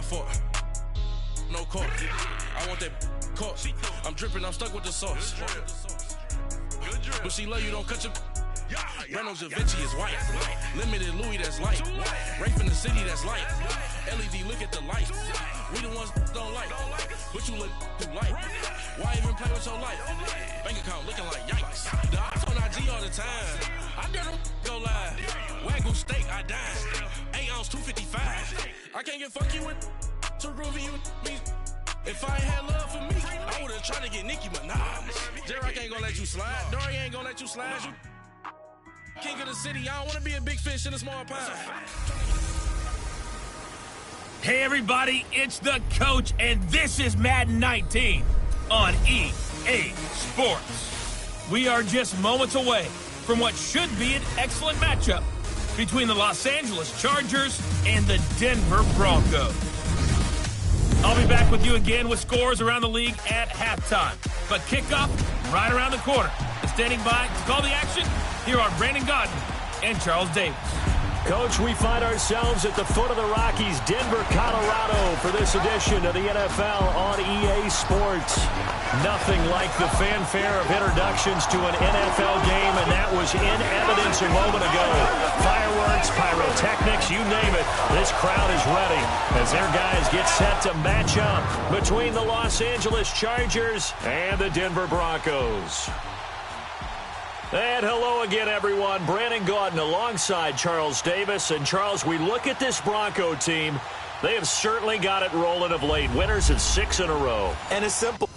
fault. No court. I want that court. I'm dripping, I'm stuck with the sauce. But she love you, don't cut your. Reynolds Da Vinci is white. Limited Louis, that's light. Rape in the city, that's light. LED, look at the light. We the ones don't like. But you look too light. Why even play with your life? Bank account looking like yikes. The ops on IG all the time. I dare them go live. Wagyu steak, I dine. 8 ounce, 255. I can't get funky with too groovy you me. If I ain't had love for me, I would've tried to get Nicki, but nah. J-Rock ain't gonna let you slide. Dory ain't gonna let you slide. You king of the city. I don't wanna be a big fish in a small pond. Hey everybody, it's the coach, and this is Madden 19 on EA Sports. We are just moments away from what should be an excellent matchup between the Los Angeles Chargers and the Denver Broncos. I'll be back with you again with scores around the league at halftime. But kickoff right around the corner. And standing by to call the action, here are Brandon Gaudin and Charles Davis. Coach, we find ourselves at the foot of the Rockies, Denver, Colorado, for this edition of the NFL on EA Sports. Nothing like the fanfare of introductions to an NFL game, and that was in evidence a moment ago. Fireworks, pyrotechnics, you name it. This crowd is ready as their guys get set to match up between the Los Angeles Chargers and the Denver Broncos. And hello again, everyone. Brandon Gaudin alongside Charles Davis. And, Charles, we look at this Bronco team. They have certainly got it rolling of late. Winners of 6 in a row. And it's simple.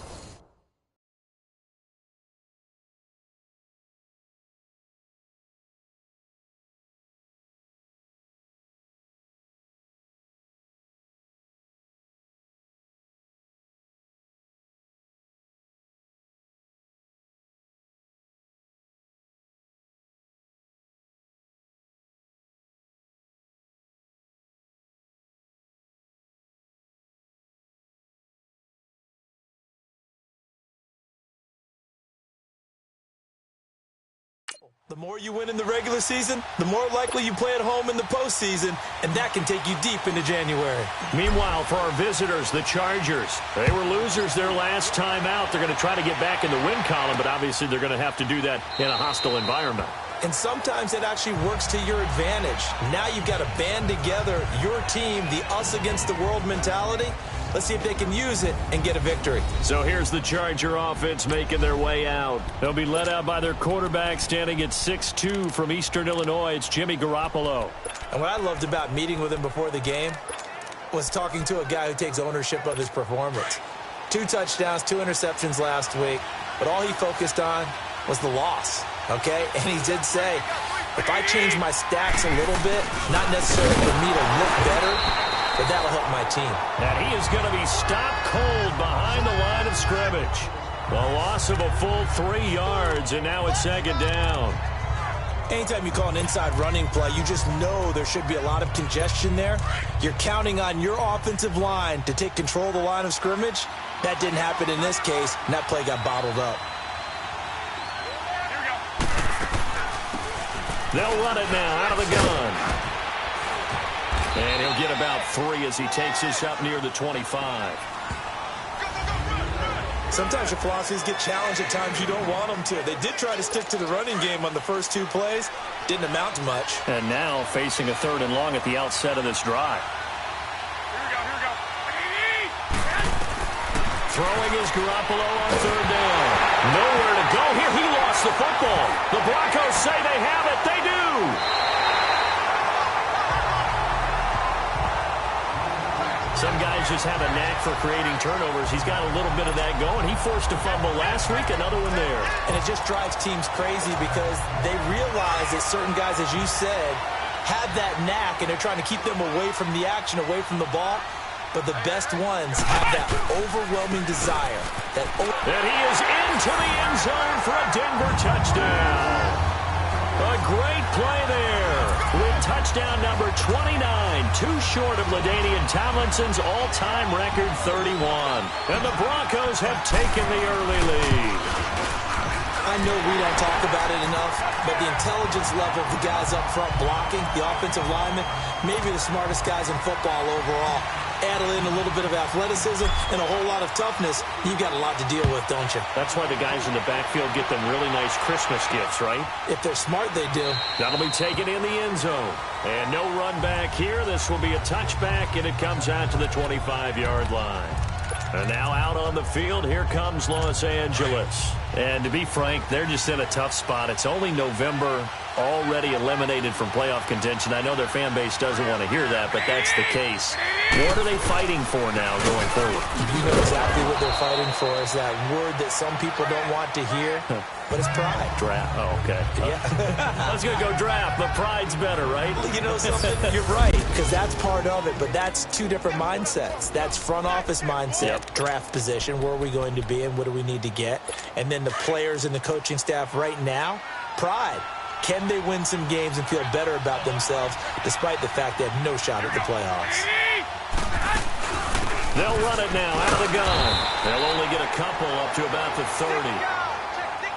The more you win in the regular season, the more likely you play at home in the postseason, and that can take you deep into January. Meanwhile, for our visitors, the Chargers, they were losers their last time out. They're going to try to get back in the win column, but obviously they're going to have to do that in a hostile environment. And sometimes it actually works to your advantage. Now you've got to band together your team, the us against the world mentality. Let's see if they can use it and get a victory. So here's the Charger offense making their way out. They'll be led out by their quarterback standing at 6'2" from Eastern Illinois. It's Jimmy Garoppolo. And what I loved about meeting with him before the game was talking to a guy who takes ownership of his performance. 2 touchdowns, 2 interceptions last week, but all he focused on was the loss, okay? And he did say, if I change my stats a little bit, not necessarily for me to look better, but that'll help my team. And he is going to be stopped cold behind the line of scrimmage. The loss of a full 3 yards, and now it's 2nd down. Anytime you call an inside running play, you just know there should be a lot of congestion there. You're counting on your offensive line to take control of the line of scrimmage. That didn't happen in this case, and that play got bottled up. They'll run it now out of the gun. And he'll get about 3 as he takes this up near the 25. Sometimes your philosophies get challenged at times you don't want them to. They did try to stick to the running game on the first 2 plays. Didn't amount to much. And now facing a 3rd and long at the outset of this drive. Throwing is Garoppolo on 3rd down. Nowhere to go here. He lost the football. The Broncos say they have it. They do. Some guys just have a knack for creating turnovers. He's got a little bit of that going. He forced a fumble last week, another one there. And it just drives teams crazy because they realize that certain guys, as you said, have that knack, and they're trying to keep them away from the action, away from the ball. But the best ones have that overwhelming desire. And he is into the end zone for a Denver touchdown. A great play there with touchdown number 29, too short of LaDainian Tomlinson's all-time record 31. And the Broncos have taken the early lead. I know we don't talk about it enough, but the intelligence level of the guys up front blocking, the offensive linemen, maybe the smartest guys in football overall. add in a little bit of athleticism and a whole lot of toughness, you've got a lot to deal with, don't you? That's why the guys in the backfield get them really nice Christmas gifts, right? If they're smart, they do. That'll be taken in the end zone. And no run back here. This will be a touchback, and it comes out to the 25-yard line. And now out on the field, here comes Los Angeles. And to be frank, they're just in a tough spot. It's only November, already eliminated from playoff contention. I know their fan base doesn't want to hear that, but that's the case. What are they fighting for now going forward? You know exactly what they're fighting for. Is that word that some people don't want to hear, but it's pride. Draft. Oh, okay. Yeah. I was going to go draft, but pride's better, right? You know something? You're right, because that's part of it, but that's two different mindsets. That's front office mindset, draft position, where are we going to be and what do we need to get? And then the players and the coaching staff right now, pride. Can they win some games and feel better about themselves despite the fact they have no shot at the playoffs? They'll run it now out of the gun. They'll only get a couple up to about the 30.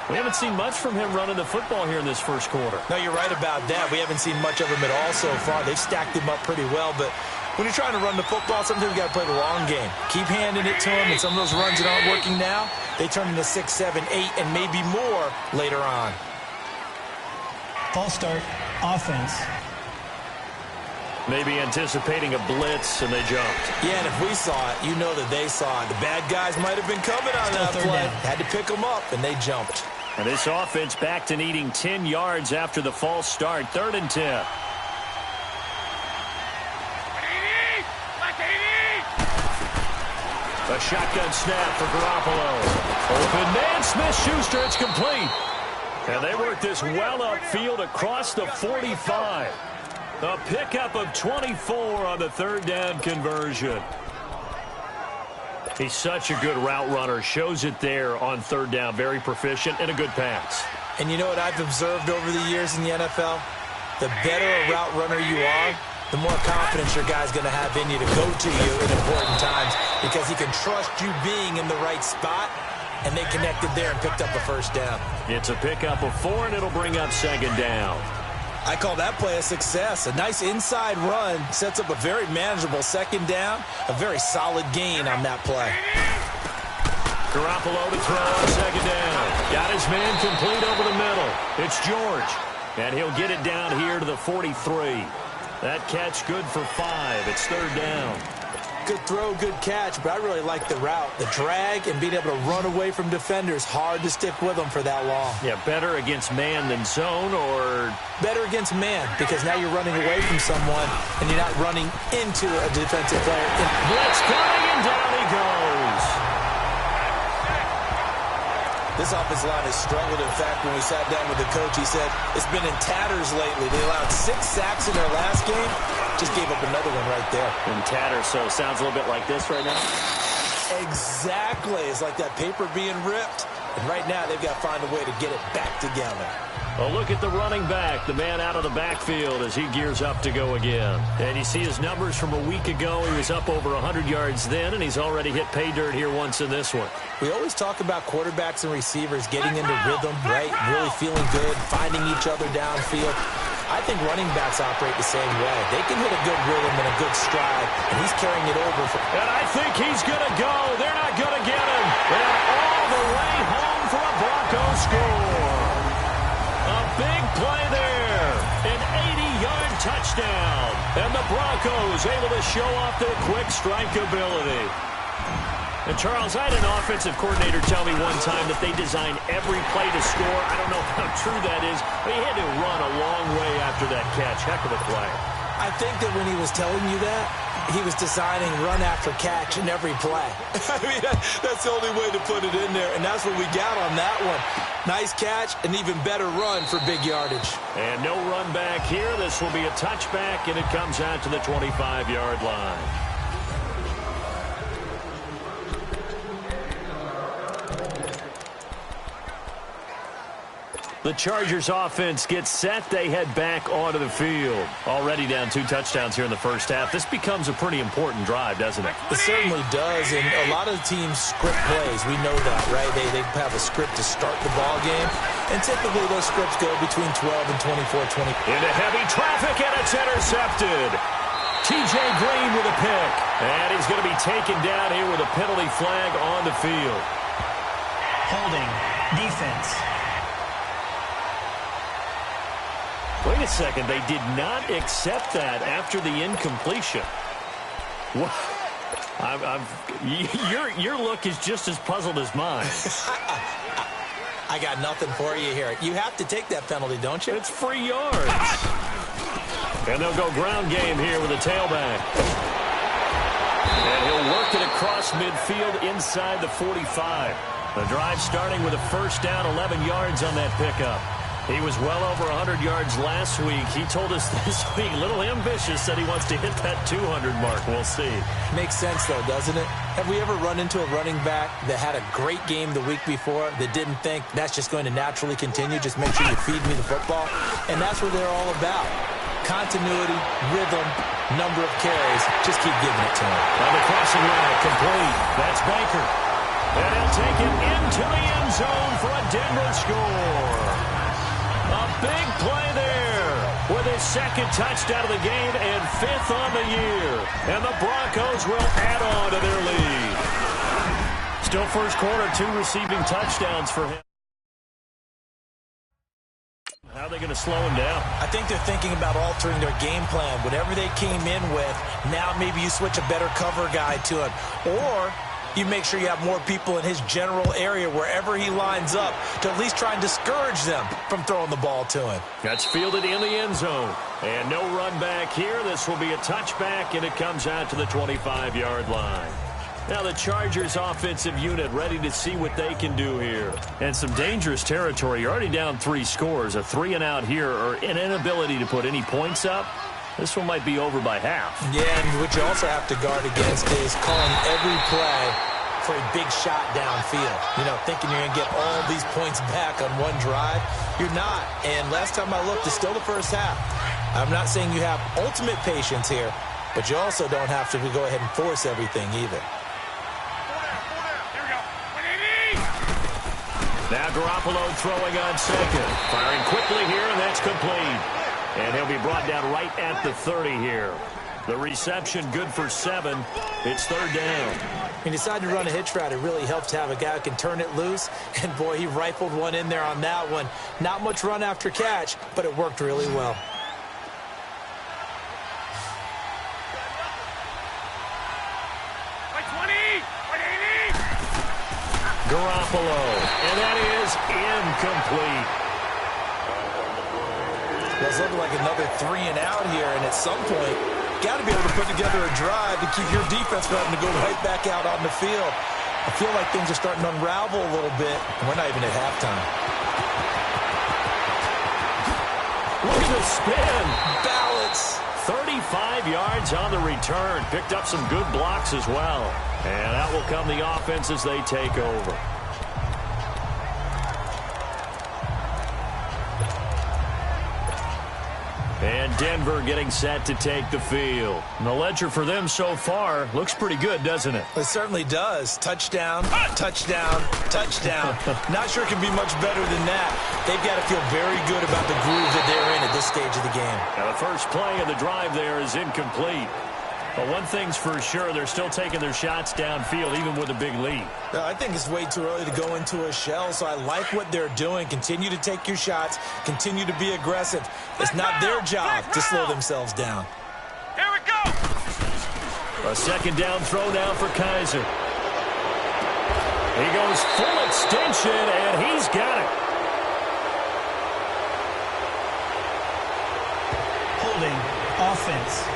We haven't seen much from him running the football here in this first quarter. No, you're right about that. We haven't seen much of him at all so far. They've stacked him up pretty well, but when you're trying to run the football, sometimes you got to play the long game. Keep handing it to him, and some of those runs that aren't working now, they turn into 6, 7, 8, and maybe more later on. False start, offense. Maybe anticipating a blitz, and they jumped. Yeah, and if we saw it, you know that they saw it. The bad guys might have been coming on that play. Had to pick them up, and they jumped. And this offense back to needing 10 yards after the false start. 3rd and 10. A shotgun snap for Garoppolo. Open man, Smith-Schuster, it's complete. And they work this well upfield across the 45. A pickup of 24 on the 3rd down conversion. He's such a good route runner. Shows it there on 3rd down. Very proficient and a good pass. And you know what I've observed over the years in the NFL? The better a route runner you are, the more confidence your guy's going to have in you to go to you in important times because he can trust you being in the right spot, and they connected there and picked up a 1st down. It's a pickup of 4, and it'll bring up 2nd down. I call that play a success. A nice inside run sets up a very manageable 2nd down, a very solid gain on that play. Garoppolo to throw on 2nd down. Got his man complete over the middle. It's George, and he'll get it down here to the 43. That catch good for 5. It's 3rd down. Good throw, good catch, but I really like the route. The drag and being able to run away from defenders, hard to stick with them for that long. Yeah, better against man than zone, or? Better against man, because now you're running away from someone and you're not running into a defensive player. Blitz coming, and down he goes. This offensive line has struggled. In fact, when we sat down with the coach, he said it's been in tatters lately. They allowed 6 sacks in their last game. Just gave up another one right there. In tatters, so it sounds a little bit like this right now? Exactly. It's like that paper being ripped. And right now, they've got to find a way to get it back together. A look at the running back, the man out of the backfield as he gears up to go again. And you see his numbers from a week ago. He was up over 100 yards then, and he's already hit pay dirt here once in this one. We always talk about quarterbacks and receivers getting into rhythm, right? Really feeling good, finding each other downfield. I think running backs operate the same way. They can hit a good rhythm and a good stride, and he's carrying it over. And I think he's going to go. They're not going to get him. And all the way home for a Broncos score. A big play there. An 80-yard touchdown. And the Broncos able to show off their quick strike ability. And, Charles, I had an offensive coordinator tell me one time that they design every play to score. I don't know how true that is, but he had to run a long way after that catch. Heck of a play. I think that when he was telling you that, he was designing run after catch in every play. I mean, that's the only way to put it in there, and that's what we got on that one. Nice catch, an even better run for big yardage. And no run back here. This will be a touchback, and it comes out to the 25-yard line. The Chargers offense gets set. They head back onto the field. Already down 2 touchdowns here in the first half. This becomes a pretty important drive, doesn't it? It certainly does, and a lot of the teams script plays. We know that, right? They have a script to start the ball game, and typically those scripts go between 12 and 24-20. Into heavy traffic, and it's intercepted. C.J. Green with a pick. And he's going to be taken down here with a penalty flag on the field. Holding. Defense. Wait a second. They did not accept that after the incompletion. What? Your look is just as puzzled as mine. I got nothing for you here. You have to take that penalty, don't you? It's free yards. And they'll go ground game here with a tailback. And he'll work it across midfield inside the 45. The drive starting with a first down, 11 yards on that pickup. He was well over 100 yards last week. He told us this week, a little ambitious, said he wants to hit that 200 mark. We'll see. Makes sense, though, doesn't it? Have we ever run into a running back that had a great game the week before that didn't think that's just going to naturally continue? Just make sure you feed me the football. And that's what they're all about. Continuity, rhythm, number of carries. Just keep giving it to him. On the crossing route, complete. That's Baker. And he'll take it into the end zone for a Denver score. A big play there with his second touchdown of the game and 5th on the year. And the Broncos will add on to their lead. Still first quarter, 2 receiving touchdowns for him. How are they going to slow him down? I think they're thinking about altering their game plan. Whatever they came in with, now maybe you switch a better cover guy to him. Or you make sure you have more people in his general area wherever he lines up to at least try and discourage them from throwing the ball to him. That's fielded in the end zone. And no run back here. This will be a touchback, and it comes out to the 25-yard line. Now the Chargers offensive unit ready to see what they can do here. And some dangerous territory. You're already down 3 scores. A 3-and-out here or an inability to put any points up. This one might be over by half. Yeah, and what you also have to guard against is calling every play for a big shot downfield. You know, thinking you're going to get all these points back on one drive. You're not. And last time I looked, it's still the first half. I'm not saying you have ultimate patience here, but you also don't have to go ahead and force everything either. Now Garoppolo throwing on second. Firing quickly here, and that's complete. And he'll be brought down right at the 30 here. The reception good for 7. It's 3rd down. He decided to run a hitch route. It really helps to have a guy who can turn it loose. And, boy, he rifled one in there on that one. Not much run after catch, but it worked really well. Garoppolo, and that is incomplete. Well, it's looking like another 3-and-out here, and at some point, got to be able to put together a drive to keep your defense from having to go right back out on the field. I feel like things are starting to unravel a little bit, and we're not even at halftime. Look at the spin. Balance. 35 yards on the return. Picked up some good blocks as well. And out will come the offense as they take over. And Denver getting set to take the field. And the ledger for them so far looks pretty good, doesn't it? It certainly does. Touchdown, touchdown, touchdown. Not sure it can be much better than that. They've got to feel very good about the groove that they're in at this stage of the game. Now the first play of the drive there is incomplete. But one thing's for sure, they're still taking their shots downfield, even with a big lead. I think it's way too early to go into a shell, so I like what they're doing. Continue to take your shots. Continue to be aggressive. It's not their job to slow themselves down. Here we go! A second down throw now for Kaiser. He goes full extension, and he's got it. Holding. Offense.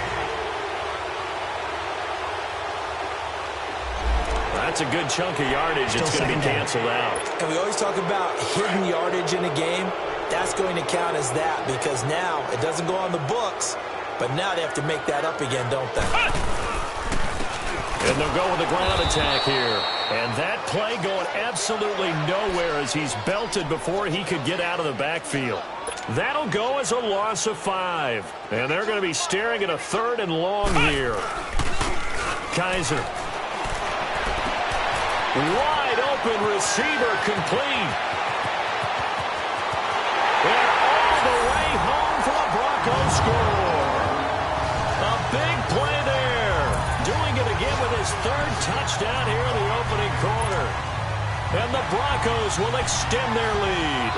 That's a good chunk of yardage. It's going to be canceled out. And we always talk about hidden yardage in a game. That's going to count as that because now it doesn't go on the books, but now they have to make that up again, don't they? And they'll go with the ground attack here. And that play going absolutely nowhere as he's belted before he could get out of the backfield. That'll go as a loss of 5. And they're going to be staring at a 3rd and long here. Kaiser. Wide open receiver complete. And all the way home for a Broncos score. A big play his third touchdown here in the opening quarter. And the Broncos will extend their lead.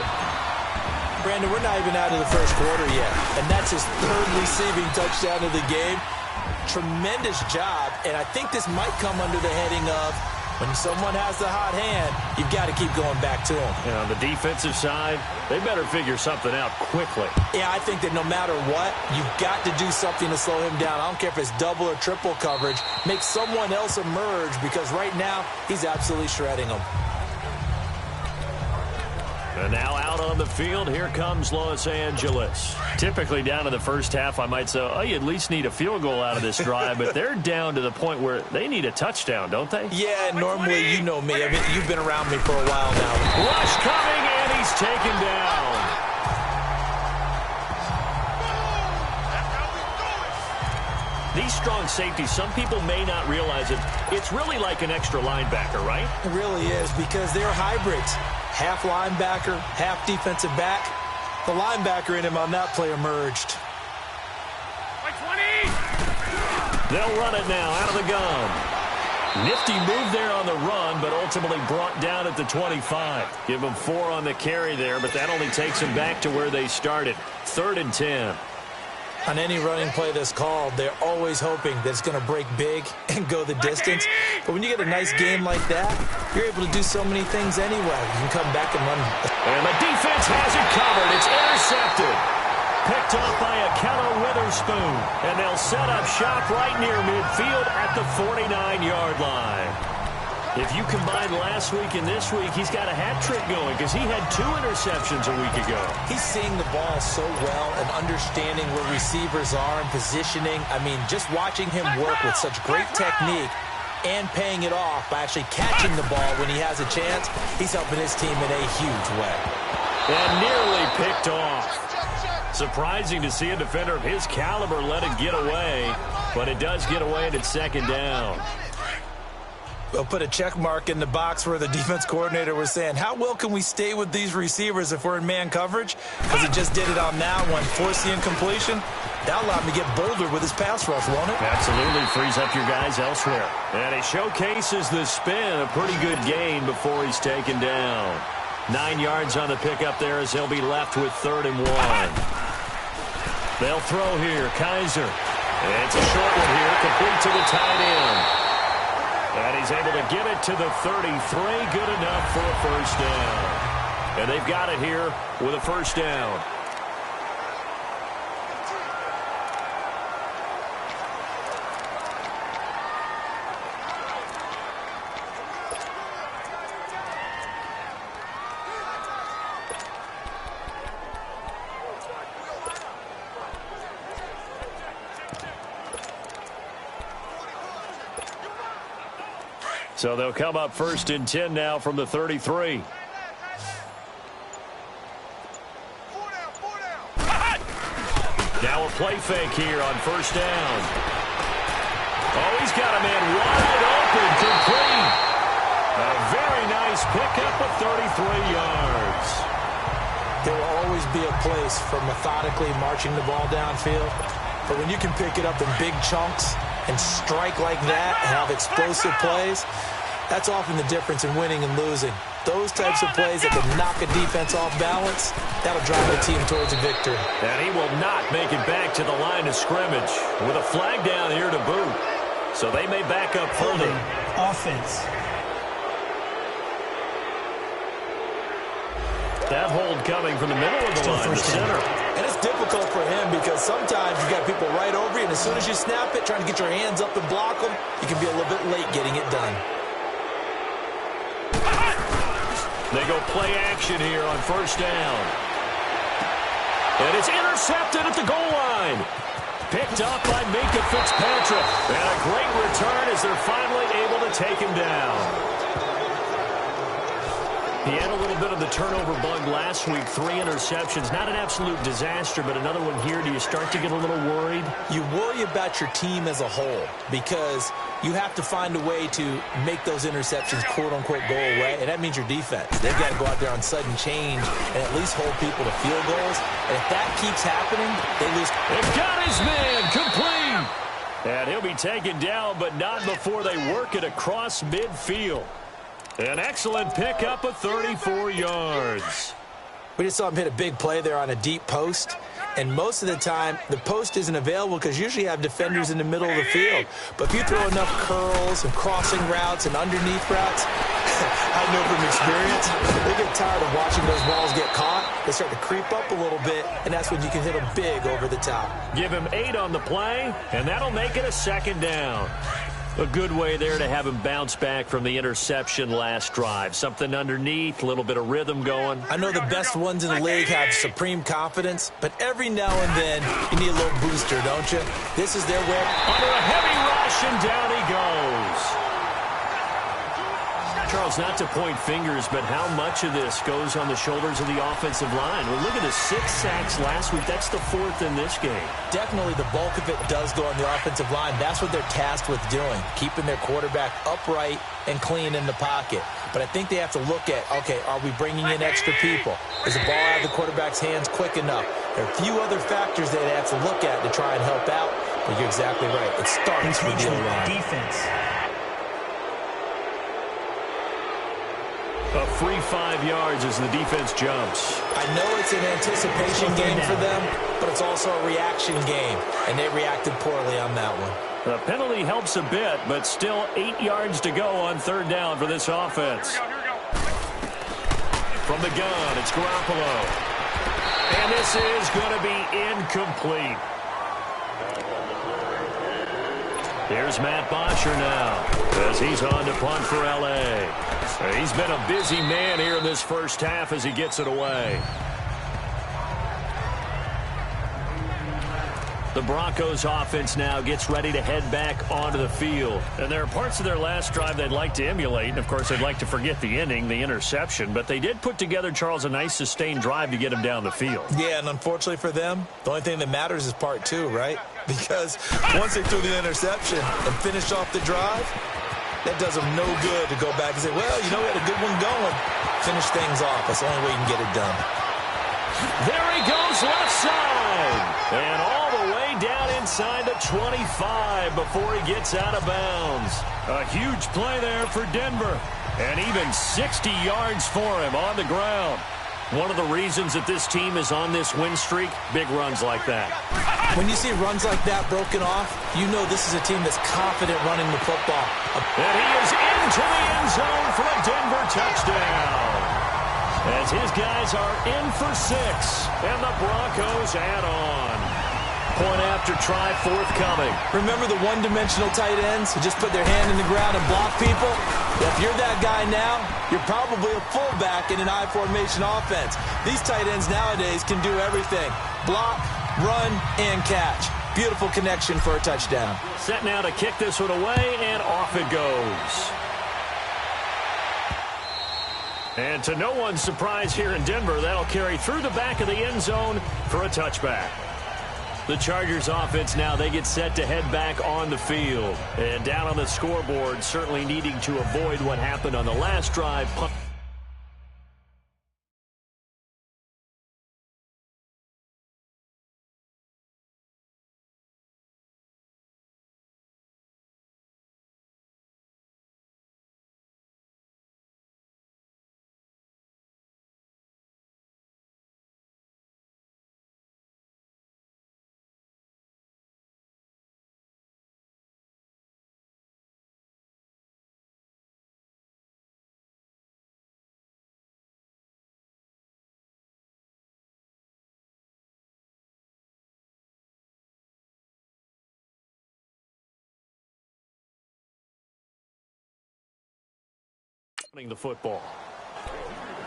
Brandon, we're not even out of the first quarter yet, and that's his third receiving touchdown of the game. Tremendous job, and I think this might come under the heading of when someone has the hot hand, you've got to keep going back to them. And on the defensive side, they better figure something out quickly. Yeah, I think that no matter what, you've got to do something to slow him down. I don't care if it's double or triple coverage. Make someone else emerge, because right now he's absolutely shredding them. And now out on the field, here comes Los Angeles. Typically down in the first half, I might say, oh, you at least need a field goal out of this drive, but they're down to the point where they need a touchdown, don't they? Yeah, normally, you know me. I mean, you've been around me for a while now. Rush coming, and he's taken down. These strong safeties, some people may not realize it. It's really like an extra linebacker, right? It really is, because they're hybrids. Half linebacker, half defensive back. The linebacker in him on that play emerged. They'll run it now out of the gun. Nifty move there on the run, but ultimately brought down at the 25. Give them 4 on the carry there, but that only takes them back to where they started. 3rd and 10. On any running play that's called, they're always hoping that it's going to break big and go the distance. But when you get a nice game like that, you're able to do so many things anyway. You can come back and run. And the defense has it covered. It's intercepted. Picked up by Akello Witherspoon. And they'll set up shop right near midfield at the 49-yard line. If you combine last week and this week, he's got a hat trick going because he had 2 interceptions a week ago. He's seeing the ball so well and understanding where receivers are and positioning. I mean, just watching him work with such great technique and paying it off by actually catching the ball when he has a chance, he's helping his team in a huge way. And nearly picked off. Surprising to see a defender of his caliber let it get away, but it does get away and it's 2nd down. We'll put a check mark in the box where the defense coordinator was saying, how well can we stay with these receivers if we're in man coverage? Because he just did it on that one, forcing incompletion. That'll allow him to get bolder with his pass rush, won't it? Absolutely. Frees up your guys elsewhere. And he showcases the spin. A pretty good gain before he's taken down. 9 yards on the pickup there as he'll be left with 3rd and 1. They'll throw here. Kaiser. It's a short one here, complete to the tight end. And he's able to get it to the 33. Good enough for a 1st down. And they've got it here with a 1st down. So they'll come up 1st and 10 now from the 33. Now a play fake here on 1st down. Oh, he's got a man wide open, complete. A very nice pickup of 33 yards. There will always be a place for methodically marching the ball downfield. But when you can pick it up in big chunks and strike like that and have explosive plays, that's often the difference in winning and losing. Those types of plays that can knock a defense off balance, that'll drive a team towards a victory. And he will not make it back to the line of scrimmage with a flag down here to boot. So they may back up further. Offense. That hold coming from the middle of the line, the center. And it's difficult for him because sometimes you got people right over you, and as soon as you snap it, trying to get your hands up and block them, you can be a little bit late getting it done. They go play action here on 1st down. And it's intercepted at the goal line. Picked up by Minkah Fitzpatrick. And a great return as they're finally able to take him down. He had a little bit of the turnover bug last week, 3 interceptions. Not an absolute disaster, but another one here. Do you start to get a little worried? You worry about your team as a whole because you have to find a way to make those interceptions, quote-unquote, go away, and that means your defense. They've got to go out there on sudden change and at least hold people to field goals. And if that keeps happening, they lose. They've got his man complete. And he'll be taken down, but not before they work it across midfield. An excellent pickup of 34 yards. We just saw him hit a big play there on a deep post. And most of the time, the post isn't available because usually you have defenders in the middle of the field. But if you throw enough curls and crossing routes and underneath routes, I know from experience, they get tired of watching those balls get caught. They start to creep up a little bit, and that's when you can hit them big over the top. Give him 8 on the play, and that'll make it a second down. A good way there to have him bounce back from the interception last drive. Something underneath, a little bit of rhythm going. I know the best ones in the league have supreme confidence, but every now and then you need a little booster, don't you? This is their way. Under a heavy rush, and down he goes. Charles, not to point fingers, but how much of this goes on the shoulders of the offensive line? Well, look at the 6 sacks last week. That's the 4th in this game. Definitely the bulk of it does go on the offensive line. That's what they're tasked with doing, keeping their quarterback upright and clean in the pocket. But I think they have to look at, okay, are we bringing in extra people? Is the ball out of the quarterback's hands quick enough? There are a few other factors they have to look at to try and help out, but you're exactly right. It starts with the defense. A free 5 yards as the defense jumps. I know it's an anticipation game for them, but it's also a reaction game, and they reacted poorly on that one. The penalty helps a bit, but still 8 yards to go on 3rd down for this offense. From the gun, it's Garoppolo. And this is going to be incomplete. Here's Matt Bosher now, as he's on to punt for L.A. He's been a busy man here in this first half as he gets it away. The Broncos offense now gets ready to head back onto the field. And there are parts of their last drive they'd like to emulate. And, of course, they'd like to forget the ending, the interception. But they did put together, Charles, a nice sustained drive to get him down the field. Yeah, and unfortunately for them, the only thing that matters is part 2, right? Because once they threw the interception and finished off the drive, that does them no good to go back and say, well, you know, we had a good one going. Finish things off. That's the only way you can get it done. There he goes left side. And all the way down inside the 25 before he gets out of bounds. A huge play there for Denver. And even 60 yards for him on the ground. One of the reasons that this team is on this win streak, big runs like that. When you see runs like that broken off, you know this is a team that's confident running the football. And he is into the end zone for a Denver touchdown. As his guys are in for 6, and the Broncos add on. Point after try forthcoming. Remember the one-dimensional tight ends who just put their hand in the ground and block people? Well, if you're that guy now, you're probably a fullback in an I-formation offense. These tight ends nowadays can do everything. Block, run, and catch. Beautiful connection for a touchdown. Set now to kick this one away, and off it goes. And to no one's surprise here in Denver, that'll carry through the back of the end zone for a touchback. The Chargers offense now, they get set to head back on the field. And down on the scoreboard, certainly needing to avoid what happened on the last drive. The football.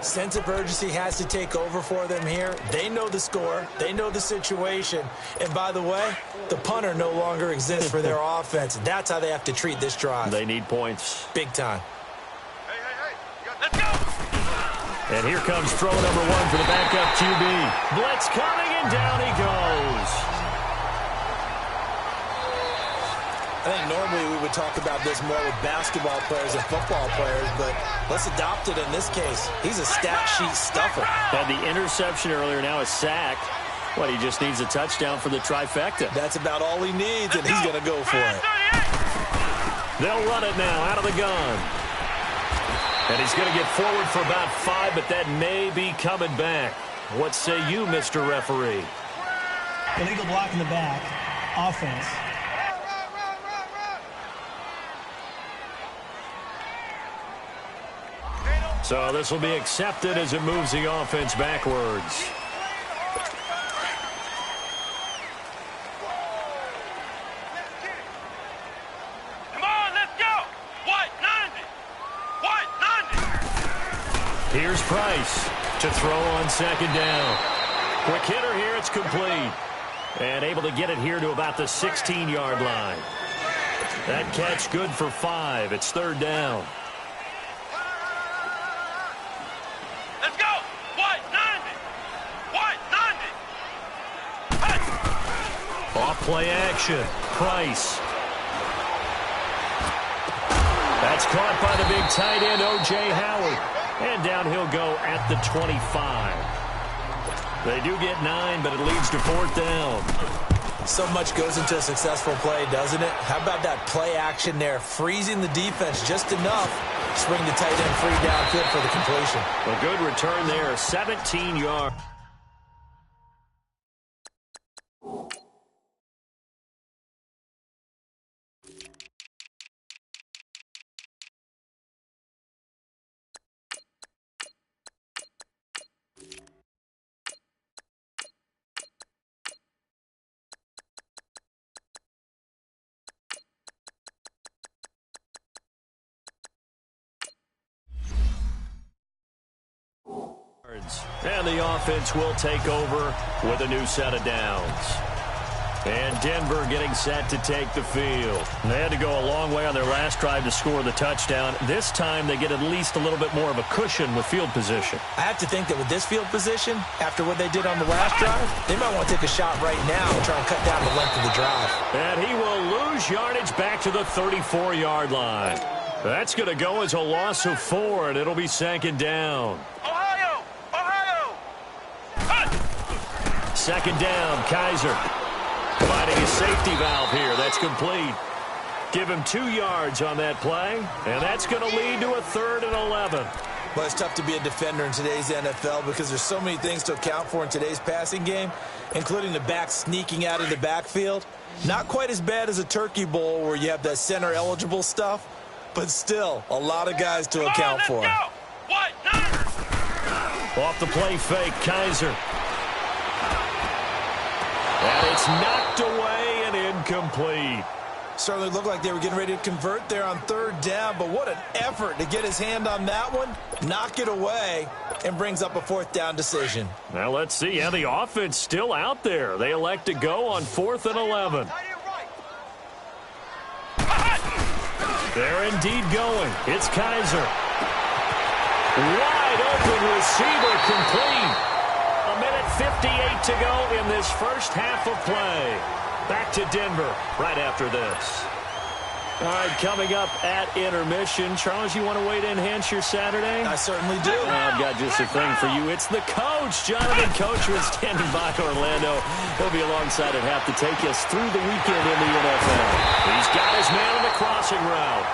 Sense of urgency has to take over for them here. They know the score. They know the situation. And by the way, the punter no longer exists for their offense. That's how they have to treat this drive. They need points. Big time. Let's go! And here comes throw number 1 for the backup QB. Blitz coming, and down he goes. I think normally we would talk about this more with basketball players and football players, but let's adopt it in this case. He's a stat sheet stuffer. Had the interception earlier, now a sack. Well, he just needs a touchdown for the trifecta. That's about all he needs, and he's going to go for it. They'll run it now out of the gun. And he's going to get forward for about 5, but that may be coming back. What say you, Mr. Referee? Illegal block in the back. Offense. So this will be accepted as it moves the offense backwards. Come on, let's go. White 90. White 90. Here's Price to throw on second down. Quick hitter here, it's complete. And able to get it here to about the 16-yard line. That catch good for 5. It's third down. Let's go. White 90. White 90. Hey. Off play action. Price. That's caught by the big tight end, O.J. Howard. And down he'll go at the 25. They do get 9, but it leads to fourth down. So much goes into a successful play, doesn't it? How about that play action there? Freezing the defense just enough. Swing the tight end free downfield for the completion. A good return there, 17 yards. And the offense will take over with a new set of downs. And Denver getting set to take the field. They had to go a long way on their last drive to score the touchdown. This time they get at least a little bit more of a cushion with field position. I have to think that with this field position, after what they did on the last drive, they might want to take a shot right now and try and cut down the length of the drive. And he will lose yardage back to the 34-yard line. That's going to go as a loss of 4, and it'll be second down. Ohio. Ohio. Hey. Second down, Kaiser. Providing a safety valve here. That's complete. Give him 2 yards on that play, and that's going to lead to a 3rd and 11. Well, it's tough to be a defender in today's NFL because there's so many things to account for in today's passing game, including the back sneaking out of the backfield. Not quite as bad as a turkey bowl where you have that center-eligible stuff, but still a lot of guys to account for. White 90. Off the play fake, Kaiser. And it's knocked away and incomplete. Certainly looked like they were getting ready to convert there on 3rd down, but what an effort to get his hand on that one, knock it away, and brings up a 4th down decision. Now let's see. Yeah, the offense still out there. They elect to go on 4th and 11. They're indeed going. It's Kaiser. Wide open receiver complete. 1:58 to go in this first half of play. Back to Denver right after this. All right, coming up at intermission. Charles, you want to wait to enhance your Saturday? I certainly do. I've got just a thing for you. It's the coach, Jonathan Coachman, standing by Orlando. He'll be alongside at half to take us through the weekend in the NFL. He's got his man on the crossing route.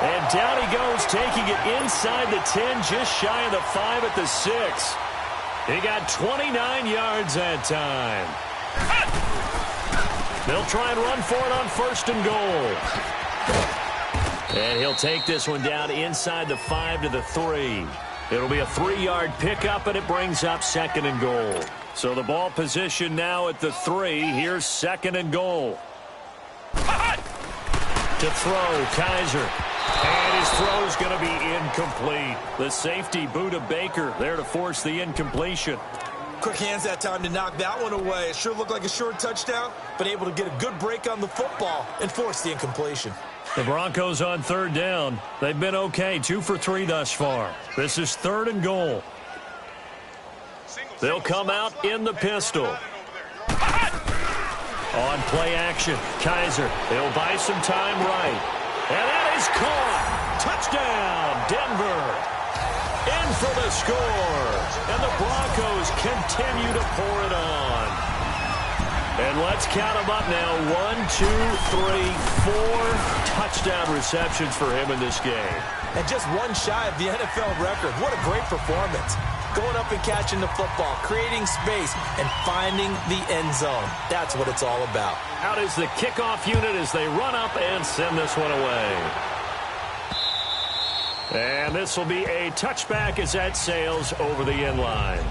And down he goes, taking it inside the 10, just shy of the 5 at the 6. He got 29 yards that time. They'll try and run for it on 1st and goal. And he'll take this one down inside the 5 to the 3. It'll be a 3-yard pickup, and it brings up 2nd and goal. So the ball position now at the 3. Here's 2nd and goal. To throw, Kaiser. And his throw's going to be incomplete. The safety, Buda Baker, there to force the incompletion. Quick hands that time to knock that one away. It sure looked like a short touchdown, but able to get a good break on the football and force the incompletion. The Broncos on 3rd down. They've been okay, 2 for 3 thus far. This is 3rd and goal. They'll come out in the pistol. On play action, Kaiser. They'll buy some time right. And that is caught. Touchdown, Denver. In for the score. And the Broncos continue to pour it on. And let's count them up now. 1, 2, 3, 4 touchdown receptions for him in this game. And just one shy of the NFL record. What a great performance. Going up and catching the football, creating space, and finding the end zone. That's what it's all about. Out is the kickoff unit as they run up and send this one away. And this will be a touchback as that sails over the end line.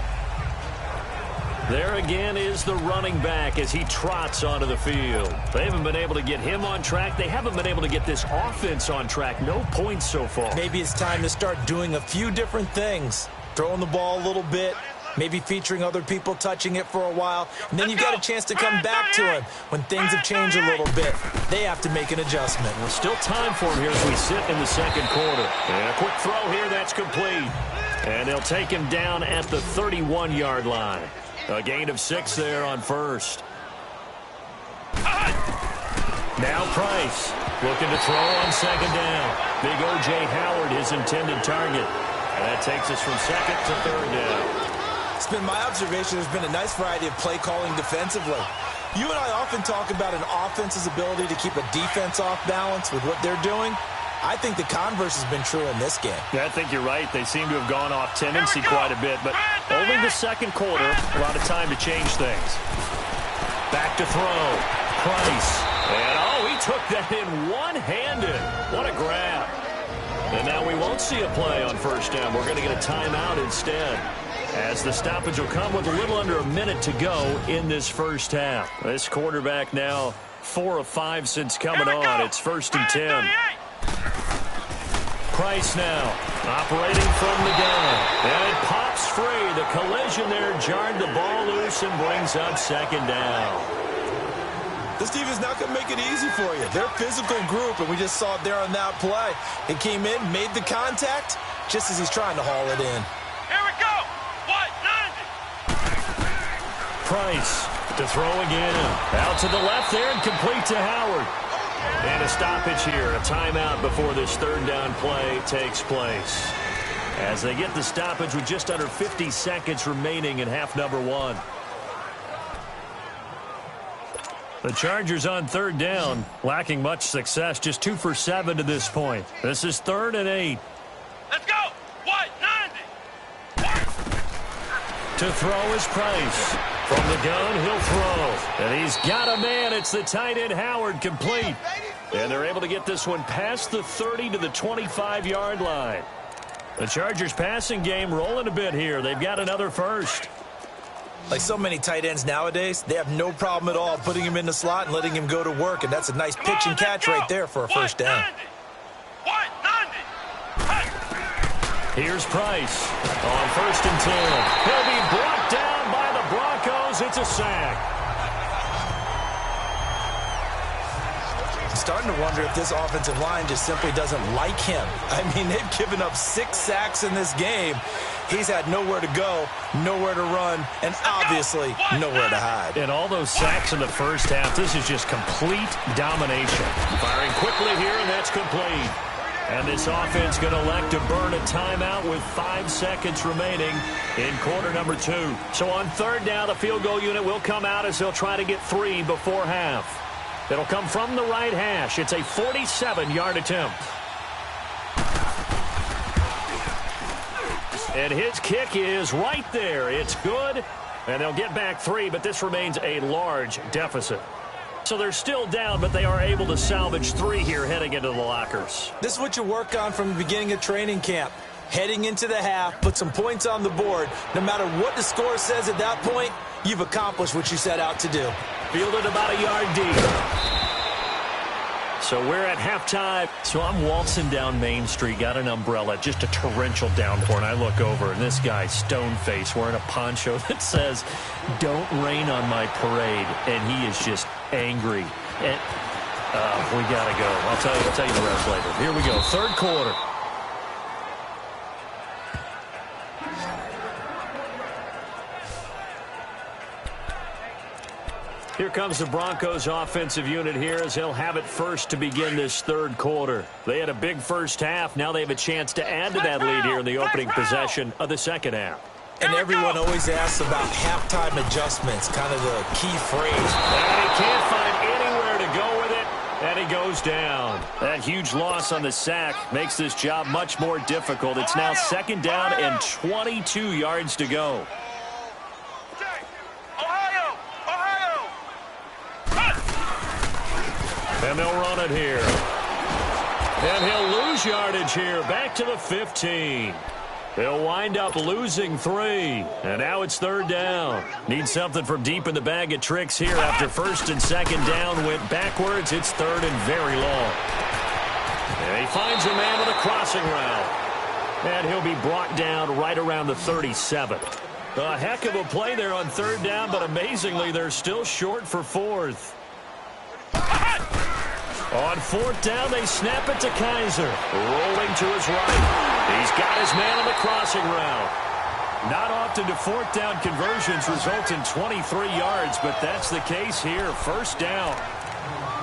There again is the running back as he trots onto the field. They haven't been able to get him on track. They haven't been able to get this offense on track. No points so far. Maybe it's time to start doing a few different things. Throwing the ball a little bit, maybe featuring other people touching it for a while, and then you've got a chance to come back to him when things have changed a little bit. They have to make an adjustment. Well, still time for him here as we sit in the second quarter. And a quick throw here, that's complete. And they'll take him down at the 31-yard line. A gain of 6 there on first. Now Price looking to throw on second down. Big O.J. Howard, his intended target. And that takes us from second to third down. It's been my observation there's been a nice variety of play calling defensively. You and I often talk about an offense's ability to keep a defense off balance with what they're doing. I think the converse has been true in this game. Yeah, I think you're right. They seem to have gone off tendency quite a bit, but only the second quarter, a lot of time to change things. Back to throw. Price. And, he took that in one-handed. What a grab. And now we won't see a play on first down. We're going to get a timeout instead, as the stoppage will come with a little under a minute to go in this first half. This quarterback now 4 of 5 since coming on. It's 1st and 10. Price now operating from the gun. And it pops free. The collision there jarred the ball loose and brings up second down. This defense not going to make it easy for you. They're a physical group, and we just saw it there on that play. It came in, made the contact, just as he's trying to haul it in. Here we go. What? 90. Price to throw again. Out to the left there and complete to Howard. And a stoppage here, a timeout before this third down play takes place. As they get the stoppage with just under 50 seconds remaining in half number 1. The Chargers on third down, lacking much success, just 2 for 7 to this point. This is 3rd and 8. Let's go. What? 90. To throw is Price. From the gun, he'll throw. And he's got a man. It's the tight end Howard, complete. And they're able to get this one past the 30 to the 25-yard line. The Chargers passing game rolling a bit here. They've got another first. Like so many tight ends nowadays, they have no problem at all putting him in the slot and letting him go to work, and that's a nice pitch and catch right there for a first down. What? 90. Here's Price on 1st and 10. He'll be brought down by the Broncos. It's a sack. I'm starting to wonder if this offensive line just simply doesn't like him. I mean, they've given up 6 sacks in this game. He's had nowhere to go, nowhere to run, and obviously nowhere to hide. And all those sacks in the first half, this is just complete domination. Firing quickly here, and that's complete. And this offense going to elect to burn a timeout with 5 seconds remaining in quarter number 2. So on third down, the field goal unit will come out as they'll try to get 3 before half. It'll come from the right hash. It's a 47-yard attempt. And his kick is right there. It's good. And they'll get back 3, but this remains a large deficit. So they're still down, but they are able to salvage 3 here heading into the lockers. This is what you work on from the beginning of training camp. Heading into the half, put some points on the board. No matter what the score says at that point, you've accomplished what you set out to do. Fielded about a yard deep. So we're at halftime. So I'm waltzing down Main Street, got an umbrella, just a torrential downpour, and I look over, and this guy, stone-faced, wearing a poncho that says, "Don't rain on my parade," and he is just angry. And we got to go. I'll tell you the rest later. Here we go, third quarter. Here comes the Broncos offensive unit here as they'll have it first to begin this third quarter. They had a big first half. Now they have a chance to add to that lead here in the opening possession of the second half. And everyone always asks about halftime adjustments, kind of the key phrase. And he can't find anywhere to go with it, and he goes down. That huge loss on the sack makes this job much more difficult. It's now second down and 22 yards to go. And they'll run it here. And he'll lose yardage here, back to the 15. They'll wind up losing 3. And now it's third down. Need something from deep in the bag of tricks here after first and second down went backwards. It's third and very long. And he finds a man with a crossing route. And he'll be brought down right around the 37. A heck of a play there on third down, but amazingly, they're still short for fourth. On fourth down, they snap it to Kaiser. Rolling to his right. He's got his man on the crossing route. Not often do fourth down conversions result in 23 yards, but that's the case here. First down.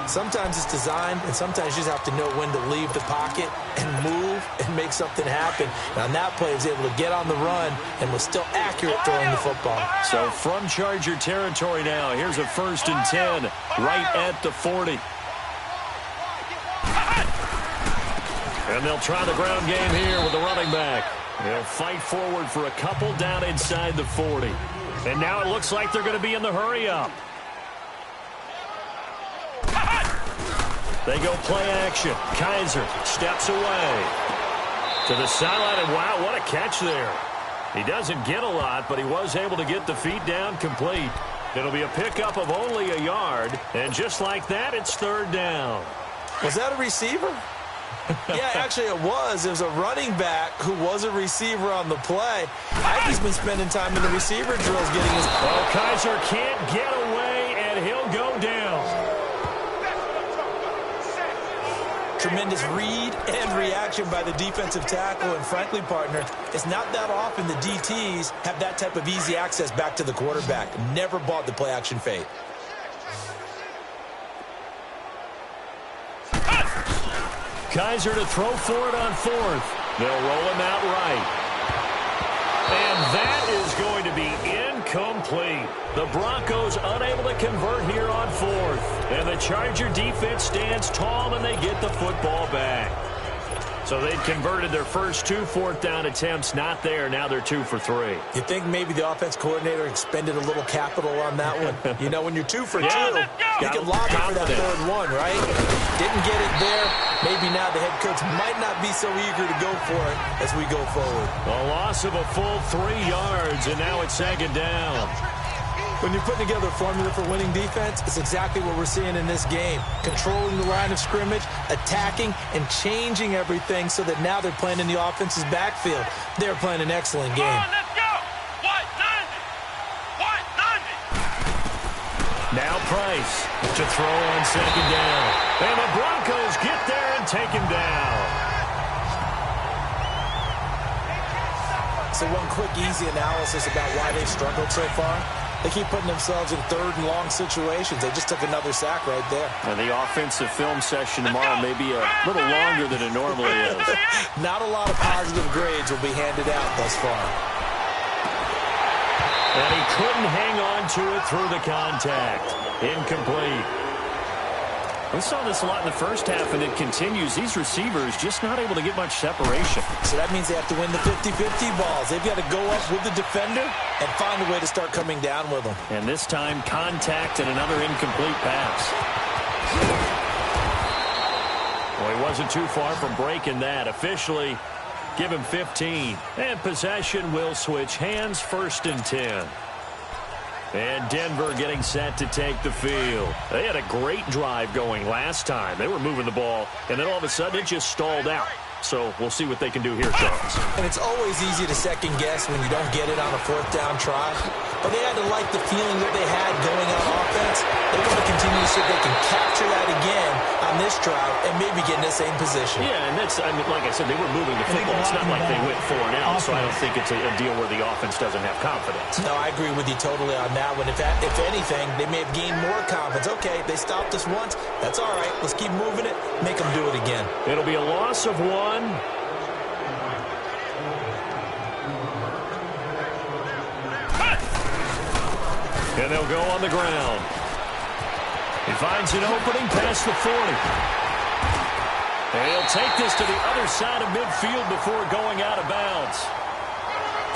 Sometimes it's designed, and sometimes you just have to know when to leave the pocket and move and make something happen. And on that play, he was able to get on the run and was still accurate throwing the football. So from Charger territory now, here's a 1st and 10 right at the 40. And they'll try the ground game here with the running back. They'll fight forward for a couple down inside the 40. And now it looks like they're going to be in the hurry-up. They go play action. Kaiser steps away to the sideline, and wow, what a catch there. He doesn't get a lot, but he was able to get the feet down complete. It'll be a pickup of only a yard, and just like that, it's third down. Was that a receiver? Yeah, actually it was. It was a running back who was a receiver on the play. I think he's been spending time in the receiver drills getting his... Oh, Kaiser can't get away, and he'll go down. Tremendous read and reaction by the defensive tackle, and frankly, partner, it's not that often the DTs have that type of easy access back to the quarterback. Never bought the play action fade. Kaiser to throw for it on fourth. They'll roll him out right. And that is going to be incomplete. The Broncos unable to convert here on fourth. And the Charger defense stands tall, and they get the football back. So they'd converted their first 2 fourth down attempts. Not there. Now they're 2 for 3. You think maybe the offense coordinator expended a little capital on that one? You know, when you're 2 for 2, you can lobby for that third one, right? Didn't get it there. Maybe now the head coach might not be so eager to go for it as we go forward. A loss of a full 3 yards, and now it's second down. When you're putting together a formula for winning defense, it's exactly what we're seeing in this game. Controlling the line of scrimmage, attacking, and changing everything so that now they're playing in the offense's backfield. They're playing an excellent game. Come on, let's go. What, London? What, London? Now Price to throw on second down. And the Broncos get there and take him down. So one quick, easy analysis about why they've struggled so far. They keep putting themselves in third and long situations. They just took another sack right there. And the offensive film session tomorrow may be a little longer than it normally is. Not a lot of positive grades will be handed out thus far. And he couldn't hang on to it through the contact. Incomplete. We saw this a lot in the first half, and it continues. These receivers just not able to get much separation. So that means they have to win the 50-50 balls. They've got to go up with the defender and find a way to start coming down with them. And this time, contact and another incomplete pass. Well, he wasn't too far from breaking that. Officially, give him 15. And possession will switch hands, 1st and 10. And Denver getting set to take the field. They had a great drive going last time. They were moving the ball, and then all of a sudden it just stalled out. So we'll see what they can do here, Charles. And it's always easy to second guess when you don't get it on a fourth down try. But they had to like the feeling that they had going on offense. They want to continue to see if they can capture that again on this drive and maybe get in the same position. Yeah, and that's, I mean, like I said, they were moving the football. It's not like they went 4 and out, so I don't think it's a deal where the offense doesn't have confidence. No, I agree with you totally on that one. If anything, they may have gained more confidence. Okay, they stopped us once. That's all right. Let's keep moving it. Make them do it again. It'll be a loss of 1. And they'll go on the ground. He finds an opening past the 40. And he'll take this to the other side of midfield before going out of bounds.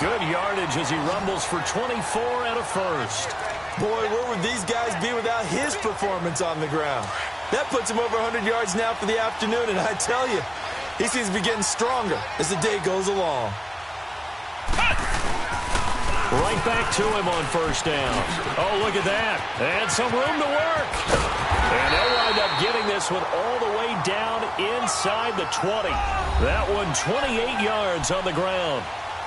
Good yardage as he rumbles for 24 and a first. Boy, where would these guys be without his performance on the ground? That puts him over 100 yards now for the afternoon, and I tell you, he seems to be getting stronger as the day goes along. Right back to him on first down. Oh, look at that. And some room to work. And they'll wind up getting this one all the way down inside the 20. That one 28 yards on the ground.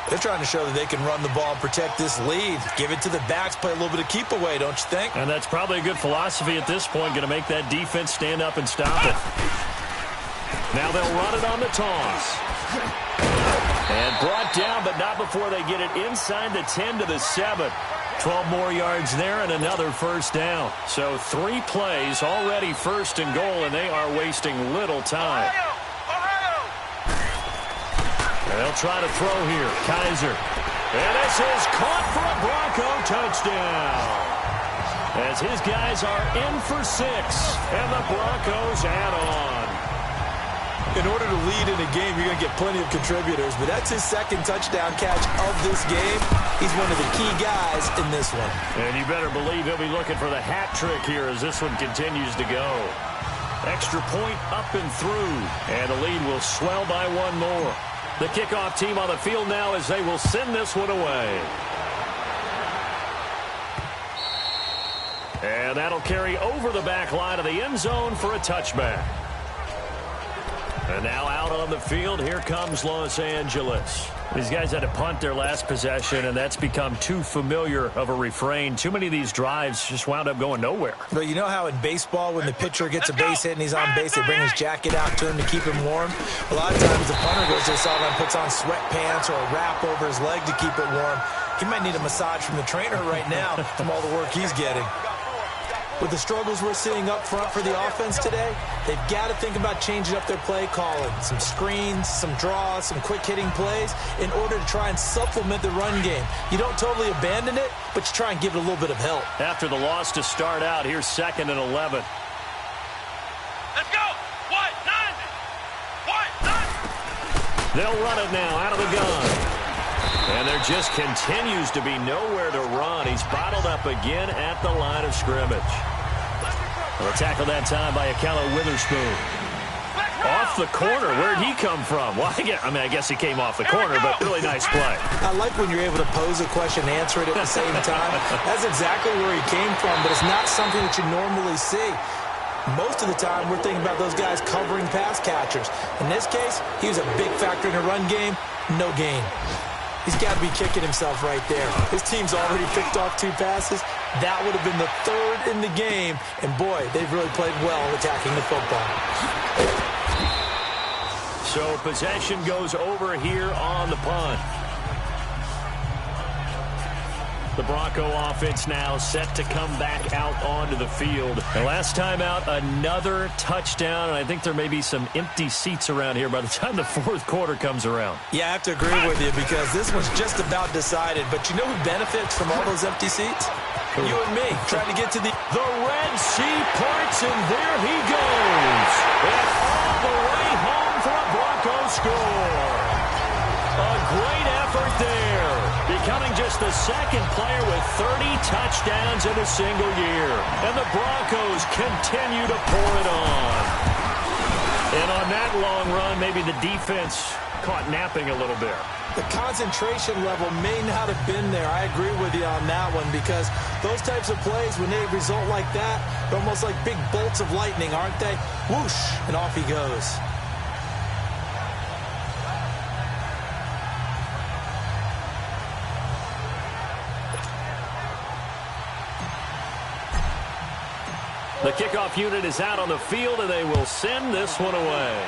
They're trying to show that they can run the ball and protect this lead. Give it to the backs, play a little bit of keep away, don't you think? And that's probably a good philosophy at this point, going to make that defense stand up and stop it. Now they'll run it on the toss. And brought down, but not before they get it inside the 10 to the 7. 12 more yards there and another first down. So 3 plays already first and goal, and they are wasting little time. They'll try to throw here. Kaiser. And this is caught for a Bronco touchdown. As his guys are in for 6, and the Broncos add on. In order to lead in a game, you're going to get plenty of contributors, but that's his second touchdown catch of this game. He's one of the key guys in this one. And you better believe he'll be looking for the hat trick here as this one continues to go. Extra point up and through, and the lead will swell by 1 more. The kickoff team on the field now as they will send this one away. And that'll carry over the back line of the end zone for a touchback. And now out on the field, here comes Los Angeles. These guys had to punt their last possession, and that's become too familiar of a refrain. Too many of these drives just wound up going nowhere. But you know how in baseball, when the pitcher gets a base hit and he's on base, they bring his jacket out to him to keep him warm? A lot of times the punter goes to the sideline, puts on sweatpants or a wrap over his leg to keep it warm. He might need a massage from the trainer right now from all the work he's getting. With the struggles we're seeing up front for the offense today, they've got to think about changing up their play calling. Some screens, some draws, some quick-hitting plays in order to try and supplement the run game. You don't totally abandon it, but you try and give it a little bit of help. After the loss to start out, here's 2nd and 11. Let's go. What? 9. What? 9. They'll run it now out of the gun. And there just continues to be nowhere to run. He's bottled up again at the line of scrimmage. Well, tackled that time by Akello Witherspoon. Off the corner. Where'd he come from? Well, I guess he came off the corner, but really nice play. I like when you're able to pose a question and answer it at the same time. That's exactly where he came from, but it's not something that you normally see. Most of the time, we're thinking about those guys covering pass catchers. In this case, he was a big factor in the run game. No gain. He's got to be kicking himself right there. His team's already picked off 2 passes. That would have been the 3rd in the game. And, boy, they've really played well attacking the football. So possession goes over here on the punt. The Bronco offense now set to come back out onto the field. The last time out, another touchdown, and I think there may be some empty seats around here by the time the 4th quarter comes around. Yeah, I have to agree with you because this one's just about decided. But you know who benefits from all those empty seats? You and me, trying to get to the Red Sea parts, and there he goes. And all the way home for a Bronco score. A great effort there. Becoming just the 2nd player with 30 touchdowns in a single year. And the Broncos continue to pour it on. And on that long run, maybe the defense caught napping a little bit. The concentration level may not have been there. I agree with you on that one because those types of plays, when they result like that, they're almost like big bolts of lightning, aren't they? Whoosh, and off he goes. The kickoff unit is out on the field, and they will send this one away.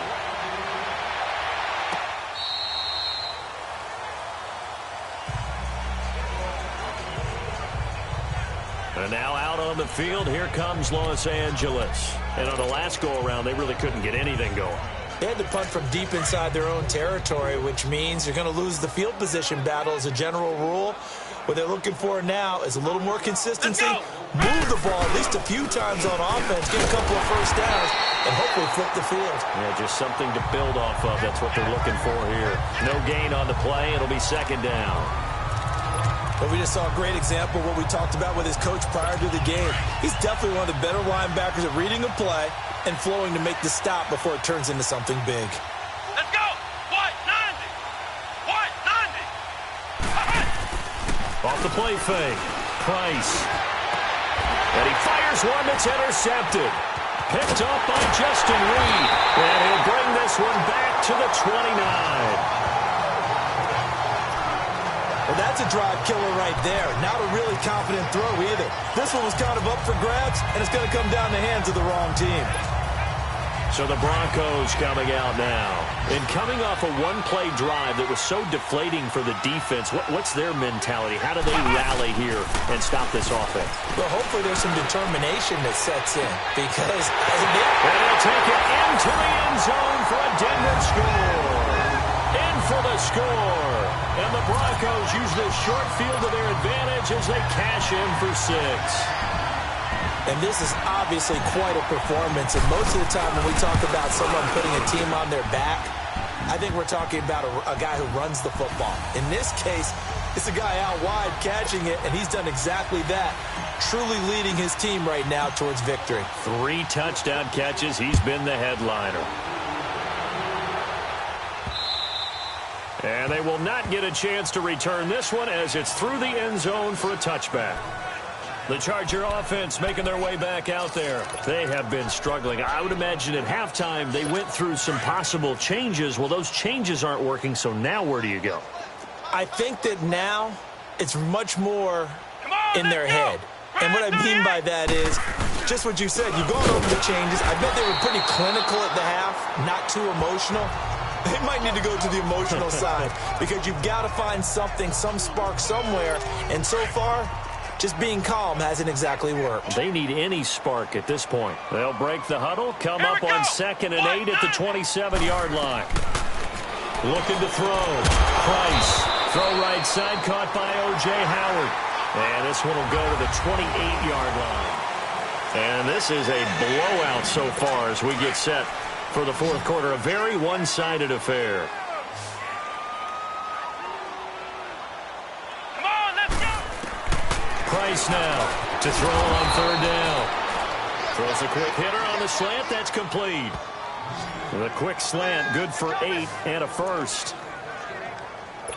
And now out on the field, here comes Los Angeles. And on the last go-around, they really couldn't get anything going. They had to punt from deep inside their own territory, which means you're going to lose the field position battle as a general rule. What they're looking for now is a little more consistency, move the ball at least a few times on offense, get a couple of first downs, and hopefully flip the field. Yeah, just something to build off of. That's what they're looking for here. No gain on the play. It'll be second down. But we just saw a great example of what we talked about with his coach prior to the game. He's definitely one of the better linebackers at reading a play and flowing to make the stop before it turns into something big. Let's go. What? 90. What? 90. Off the play fake. Price. And he fires one that's intercepted. Picked up by Justin Reed. And he'll bring this one back to the 29. Well, that's a drive killer right there. Not a really confident throw either. This one was kind of up for grabs, and it's going to come down the hands of the wrong team. So the Broncos coming out now. And coming off a one-play drive that was so deflating for the defense, what's their mentality? How do they rally here and stop this offense? Well, hopefully there's some determination that sets in because... And they'll take it into the end zone for a Denver score. In for the score. And the Broncos use this short field to their advantage as they cash in for 6. And this is obviously quite a performance. And most of the time when we talk about someone putting a team on their back, I think we're talking about a guy who runs the football. In this case, it's a guy out wide catching it, and he's done exactly that, truly leading his team right now towards victory. 3 touchdown catches. He's been the headliner. And they will not get a chance to return this one as it's through the end zone for a touchback. The Charger offense making their way back out there. They have been struggling. I would imagine at halftime they went through some possible changes. Well, those changes aren't working, so now where do you go? I think that now it's much more in their head. And what I mean by that is just what you said. You've gone over the changes. I bet they were pretty clinical at the half, not too emotional. They might need to go to the emotional side because you've got to find something, some spark somewhere. And so far, just being calm hasn't exactly worked. They need any spark at this point. They'll break the huddle, come up on 2nd and 8 at the 27-yard line. Looking to throw. Price. Throw right side, caught by O.J. Howard. And this one will go to the 28-yard line. And this is a blowout so far as we get set for the fourth quarter. A very one-sided affair. Come on, let's go. Price now to throw on 3rd down. Throws a quick hitter on the slant. That's complete. The quick slant, good for 8 and a first.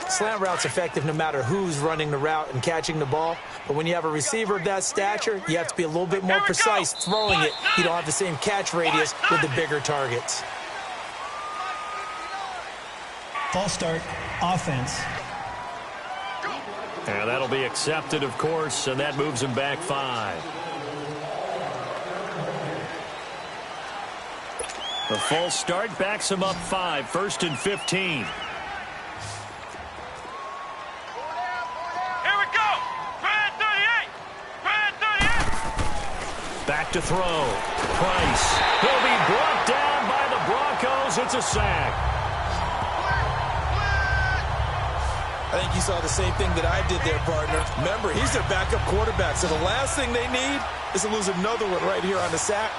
Slant route's effective no matter who's running the route and catching the ball. But when you have a receiver of that stature, you have to be a little bit more precise throwing it. You don't have the same catch radius with the bigger targets. False start, offense. And that'll be accepted, of course, and that moves him back 5. The false start backs him up 5, 1st and 15. Back to throw. Price. He'll be brought down by the Broncos. It's a sack. I think you saw the same thing that I did there, partner. Remember, he's their backup quarterback, so the last thing they need is to lose another one right here on the sack.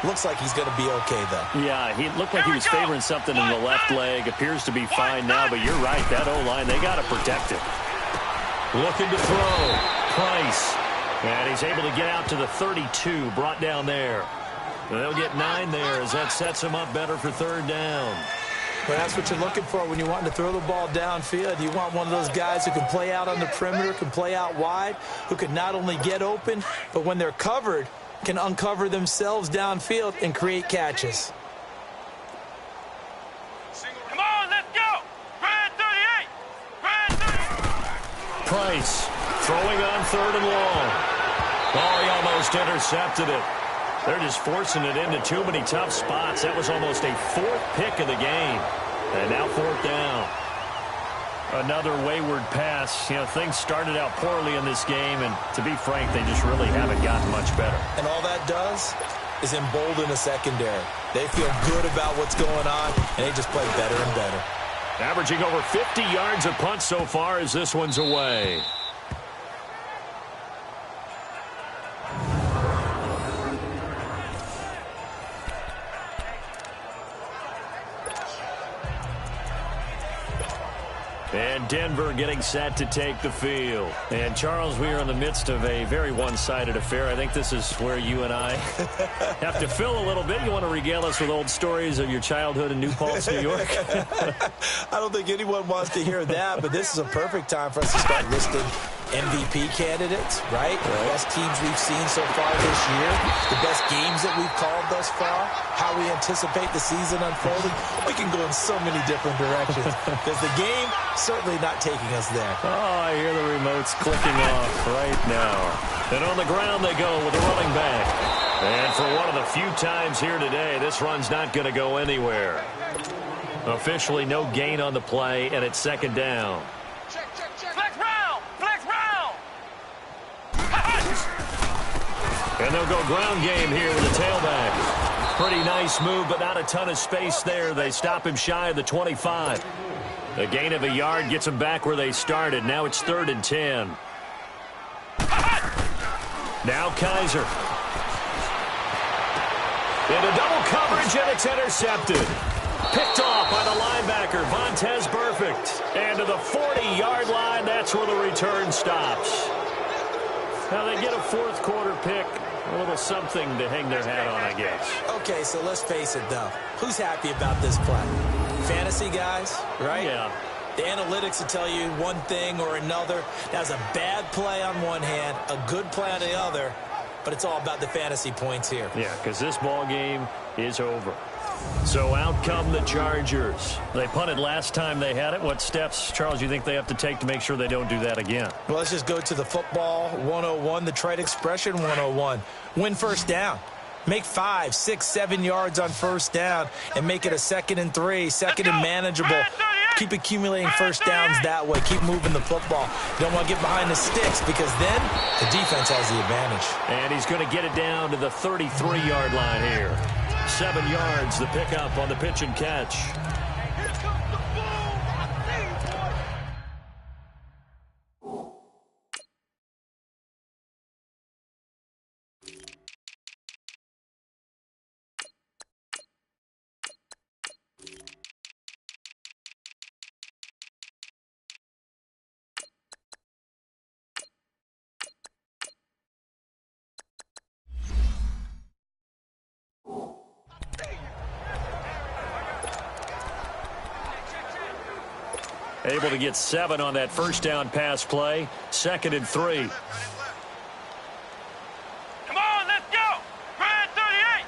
Looks like he's going to be okay, though. Yeah, he looked like he was favoring something in the left leg. Appears to be fine now, but you're right. That O-line, they got to protect it. Looking to throw. Price. And he's able to get out to the 32, brought down there. And they'll get 9 there as that sets him up better for 3rd down. Well, that's what you're looking for when you want to throw the ball downfield. You want one of those guys who can play out on the perimeter, can play out wide, who can not only get open, but when they're covered, can uncover themselves downfield and create catches. Come on, let's go. Brad 38. Brad 38. Price throwing on 3rd and long. Oh, he almost intercepted it. They're just forcing it into too many tough spots. That was almost a fourth pick of the game. And now fourth down. Another wayward pass. You know, things started out poorly in this game, and to be frank, they just really haven't gotten much better. And all that does is embolden the secondary. They feel good about what's going on, and they just play better and better. Averaging over 50 yards a punt so far as this one's away. And Denver getting set to take the field. And, Charles, we are in the midst of a very one-sided affair. I think this is where you and I have to fill a little bit. You want to regale us with old stories of your childhood in New Paltz, New York? I don't think anyone wants to hear that, but this is a perfect time for us to start listing MVP candidates, right? The best teams we've seen so far this year, the best games that we've called thus far, how we anticipate the season unfolding. We can go in so many different directions because the game certainly not taking us there. Oh, I hear the remotes clicking off right now. And on the ground they go with the running back. And for one of the few times here today, this run's not going to go anywhere. Officially no gain on the play, and it's second down. Flex round! Flex round! And they'll go ground game here with the tailback. Pretty nice move, but not a ton of space there. They stop him shy of the 25. The gain of a yard gets them back where they started. Now it's 3rd and 10. Now Kaiser. Into double coverage, and it's intercepted. Picked off by the linebacker, Vontaze Burfict. And to the 40-yard line, that's where the return stops. Now they get a fourth quarter pick. A little something to hang their hat on, I guess. Okay, so let's face it, though. Who's happy about this play? Fantasy guys, right? Yeah. The analytics will tell you one thing or another. That's a bad play on one hand, a good play on the other, but it's all about the fantasy points here. Yeah, because this ball game is over. So out come the Chargers. They punted last time they had it. What steps, Charles, you think they have to take to make sure they don't do that again? Well, let's just go to the football 101, the trade expression 101. Win first down. Make 5, 6, 7 yards on first down and make it a 2nd and 3, second and manageable. Keep accumulating first downs that way. Keep moving the football. You don't want to get behind the sticks because then the defense has the advantage. And he's going to get it down to the 33-yard line here. 7 yards, the pickup on the pitch and catch. Able to get 7 on that first down pass play. 2nd and 3. Come on, let's go! Grand 38!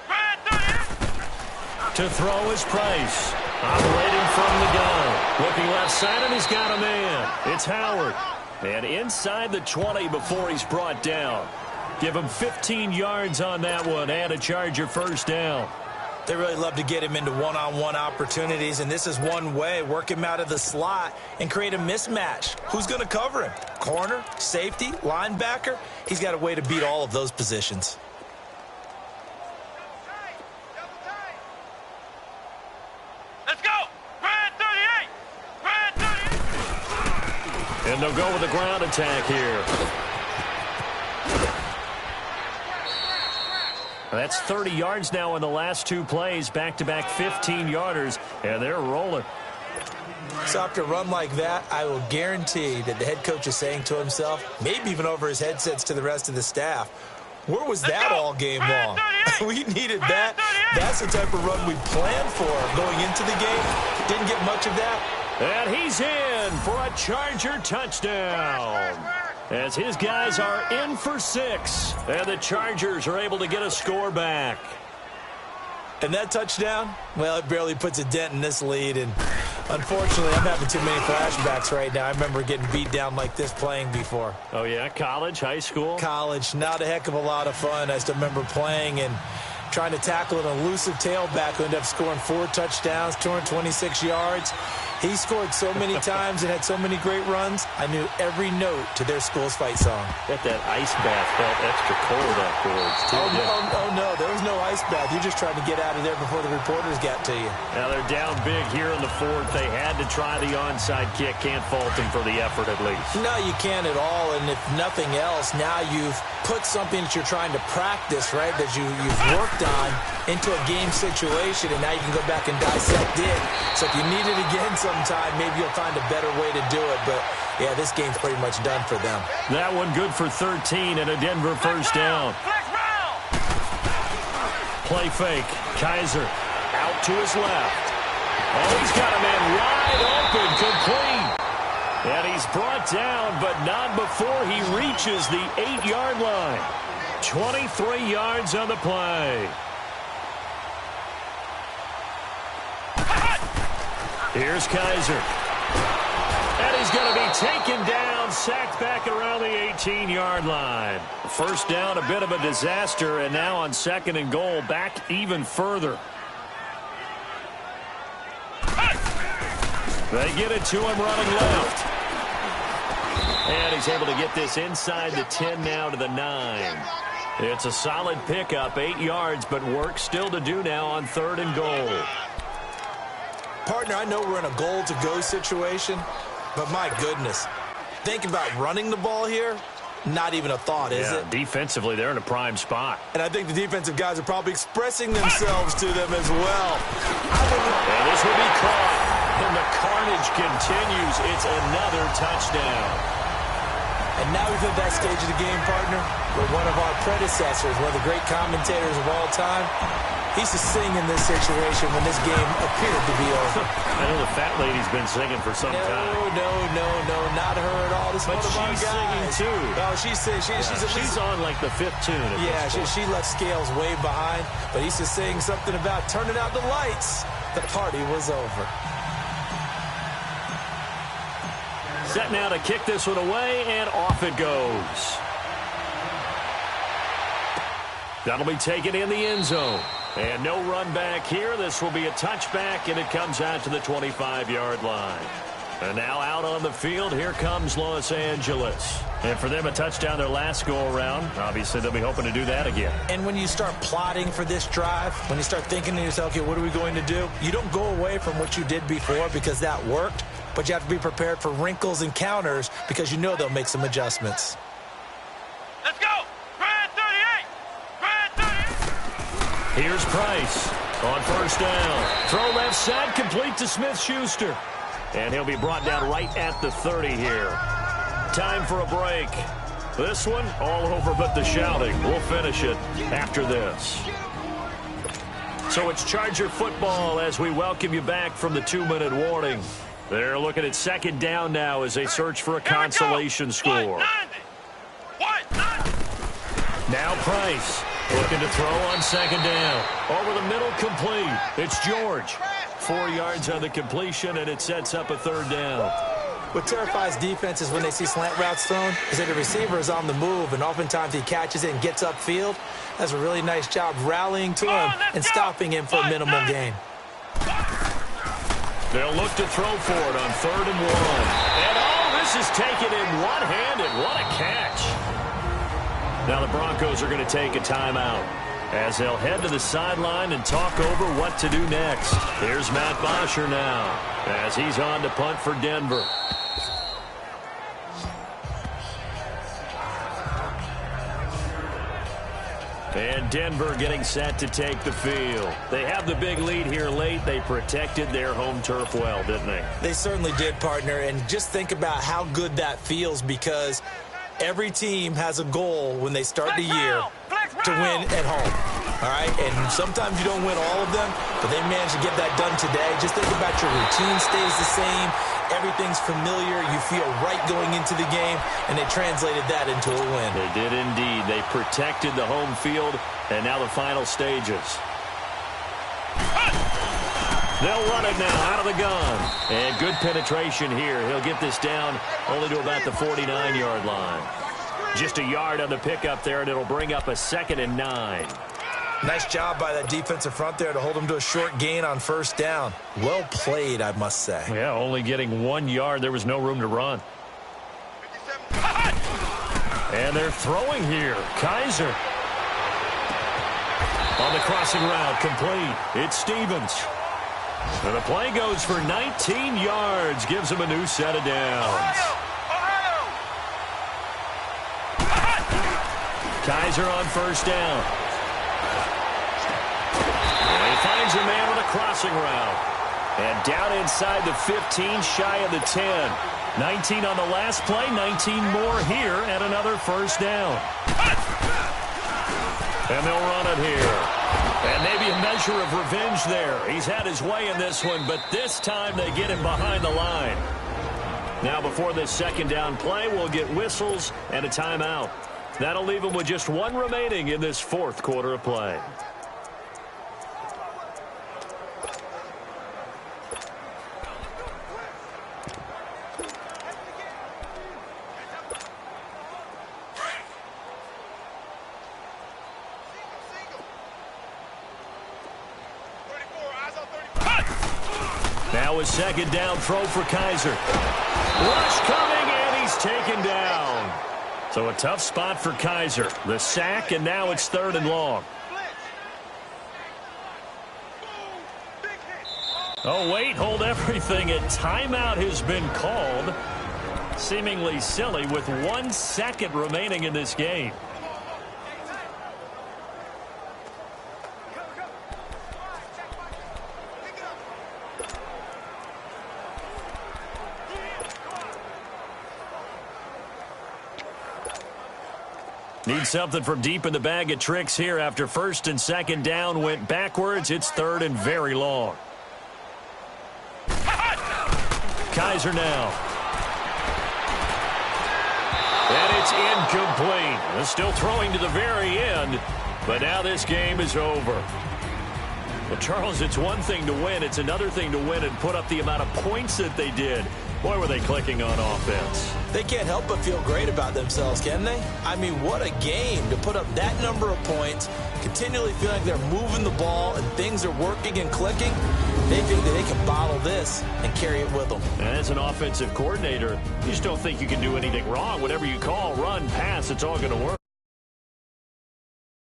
Grand 38! To throw is Price. Operating from the gun. Looking left side, and he's got a man. It's Howard. And inside the 20 before he's brought down. Give him 15 yards on that one and a Charger first down. They really love to get him into one-on-one opportunities, and this is one way. Work him out of the slot and create a mismatch. Who's going to cover him? Corner, safety, linebacker? He's got a way to beat all of those positions. Let's go! Grand 38! Grand 38! And they'll go with a ground attack here. That's 30 yards now in the last 2 plays, back-to-back 15-yarders, and they're rolling. So after a run like that, I will guarantee that the head coach is saying to himself, maybe even over his headsets to the rest of the staff, where was that all game long? We needed that. That's the type of run we planned for going into the game. Didn't get much of that. And he's in for a Charger touchdown. As his guys are in for 6. And the Chargers are able to get a score back. And that touchdown, well, it barely puts a dent in this lead. And Unfortunately, I'm having too many flashbacks right now. I remember getting beat down like this playing before. Oh, yeah? College, high school? College, not a heck of a lot of fun. I still remember playing and trying to tackle an elusive tailback who ended up scoring 4 touchdowns, 226 yards. He scored so many times and had so many great runs, I knew every note to their school's fight song. Bet that ice bath felt extra cold afterwards, too. Oh, no, there was no ice bath. You're just trying to get out of there before the reporters got to you. Now they're down big here in the fourth. They had to try the onside kick. Can't fault them for the effort at least. No, you can't at all, and if nothing else, now you've put something that you're trying to practice, right, that you've worked on into a game situation, and now you can go back and dissect it. So if you need it again sometime, maybe you'll find a better way to do it. But, yeah, this game's pretty much done for them. That one good for 13 and a Denver first down. Play fake. Kaiser out to his left. Oh, he's got a man wide open, complete. And he's brought down, but not before he reaches the 8-yard line. 23 yards on the play. Here's Kaiser. And he's going to be taken down, sacked back around the 18-yard line. First down, a bit of a disaster, and now on 2nd and goal, back even further. They get it to him running left. And he's able to get this inside the 10 now to the 9. It's a solid pickup, 8 yards, but work still to do now on 3rd and goal. Partner, I know we're in a goal-to-go situation, but my goodness, think about running the ball here. Not even a thought, is it? Defensively, they're in a prime spot. And I think the defensive guys are probably expressing themselves to them as well. And this will be caught. And the carnage continues. It's another touchdown. And now we've hit that stage of the game, partner, where one of our predecessors, one of the great commentators of all time, he used to sing in this situation when this game appeared to be over. I know the fat lady's been singing for some time. No, not her at all. This but is one of she's our guys. singing, too. Oh, she's she's on, like, the 5th tune at this point. She left Scales way behind, but he used to sing something about turning out the lights. The party was over. Set now to kick this one away, and off it goes. That'll be taken in the end zone. And no run back here. This will be a touchback, and it comes out to the 25-yard line. And now out on the field, here comes Los Angeles. And for them, a touchdown their last go-around. Obviously, they'll be hoping to do that again. And when you start plotting for this drive, when you start thinking to yourself, okay, what are we going to do? You don't go away from what you did before because that worked, but you have to be prepared for wrinkles and counters because you know they'll make some adjustments. Let's go! Grand 38! Grand 38! Here's Price on first down. Throw left side, complete to Smith-Schuster. And he'll be brought down right at the 30 here. Time for a break. This one, all over but the shouting. We'll finish it after this. So it's Charger football as we welcome you back from the 2-minute warning. They're looking at 2nd down now as they search for a consolation score. Now Price looking to throw on 2nd down. Over the middle, complete. It's George. 4 yards on the completion, and it sets up a 3rd down. What terrifies defenses when they see slant routes thrown is that the receiver is on the move, and oftentimes he catches it and gets upfield. That's a really nice job rallying to him and stopping him for a minimal gain. They'll look to throw for it on 3rd and 1. And, this is taken in one-handed. What a catch. Now the Broncos are going to take a timeout as they'll head to the sideline and talk over what to do next. Here's Matt Bosher now as he's on to punt for Denver. And Denver getting set to take the field. They have the big lead here late. They protected their home turf well, didn't they? They certainly did, partner. And just think about how good that feels because every team has a goal when they start the year to win at home. All right? And sometimes you don't win all of them, but they managed to get that done today. Just think about your routine stays the same. Everything's familiar. You feel right going into the game, and they translated that into a win. They did indeed. They protected the home field, and now the final stages. They'll run it now out of the gun. And good penetration here. He'll get this down only to about the 49-yard line. Just a yard on the pickup there, and it'll bring up a 2nd and 9. Nice job by that defensive front there to hold him to a short gain on first down. Well played, I must say. Yeah, only getting 1 yard. There was no room to run. And they're throwing here. Kaiser. On the crossing route, complete. It's Stevens. And the play goes for 19 yards. Gives him a new set of downs. Kaiser on first down. And he finds a man on a crossing route. And down inside the 15, shy of the 10. 19 on the last play, 19 more here, and another first down. And they'll run it here. And maybe a measure of revenge there. He's had his way in this one, but this time they get him behind the line. Now before this second down play, we'll get whistles and a timeout. That'll leave him with just 1 remaining in this 4th quarter of play. Now a second down throw for Kaiser. Rush coming, and he's taken down. So a tough spot for Kaiser. The sack, and now it's 3rd and long. Oh, wait, hold everything. A timeout has been called. Seemingly silly with 1 second remaining in this game. Need something from deep in the bag of tricks here after 1st and 2nd down went backwards. It's 3rd and very long. Kaiser now. And it's incomplete. They're still throwing to the very end, but now this game is over. Well, Charles, it's one thing to win. It's another thing to win and put up the amount of points that they did. Boy, were they clicking on offense. They can't help but feel great about themselves, can they? I mean, what a game to put up that number of points, continually feel like they're moving the ball and things are working and clicking. They think that they can bottle this and carry it with them. And as an offensive coordinator, you just don't think you can do anything wrong. Whatever you call, run, pass, it's all going to work.